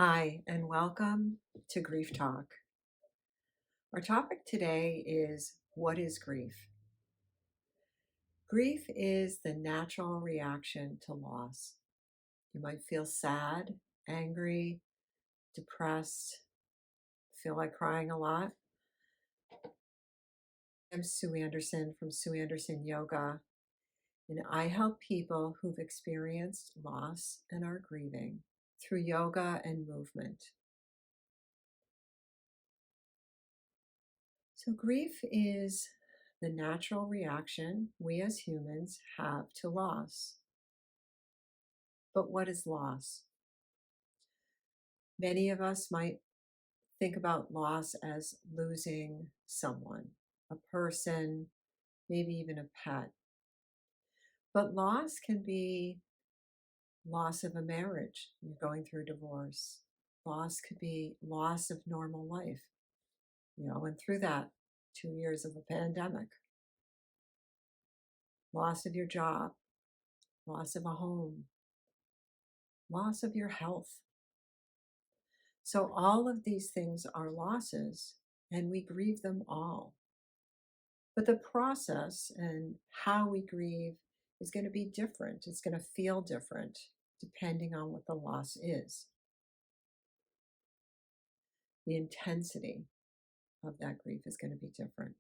Hi, and welcome to Grief Talk. Our topic today is what is grief? Grief is the natural reaction to loss. You might feel sad, angry, depressed, feel like crying a lot. I'm Sue Andersen from Sue Andersen Yoga, and I help people who've experienced loss and are grieving through yoga and movement. So, grief is the natural reaction we as humans have to loss. But what is loss? Many of us might think about loss as losing someone, a person, maybe even a pet. But loss can be loss of a marriage, you're going through divorce. Loss could be loss of normal life. I went through that 2 years of a pandemic. Loss of your job, loss of a home, loss of your health. So all of these things are losses, and we grieve them all. But the process and how we grieve is going to be different. It's going to feel different depending on what the loss is. The intensity of that grief is going to be different.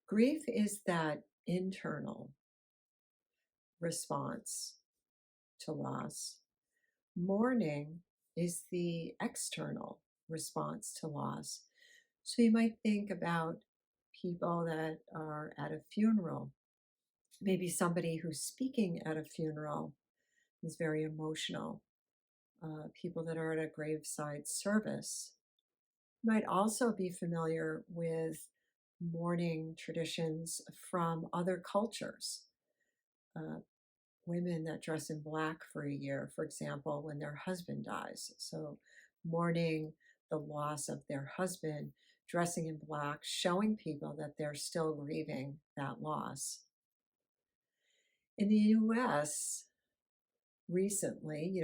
Grief is that internal response to loss. Mourning is the external response to loss. So you might think about people that are at a funeral. Maybe somebody who's speaking at a funeral is very emotional. People that are at a graveside service might also be familiar with mourning traditions from other cultures. Uh, Women that dress in black for a year, for example, when their husband dies. So, mourning the loss of their husband, dressing in black, showing people that they're still grieving that loss. In the US, recently,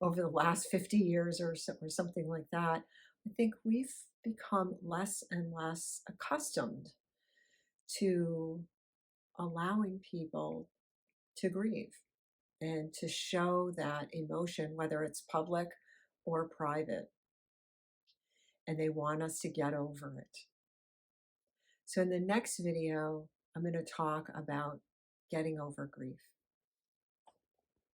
over the last 50 years or something like that, I think we've become less and less accustomed to allowing people to grieve and to show that emotion, whether it's public or private. And they want us to get over it. So, in the next video, I'm going to talk about getting over grief.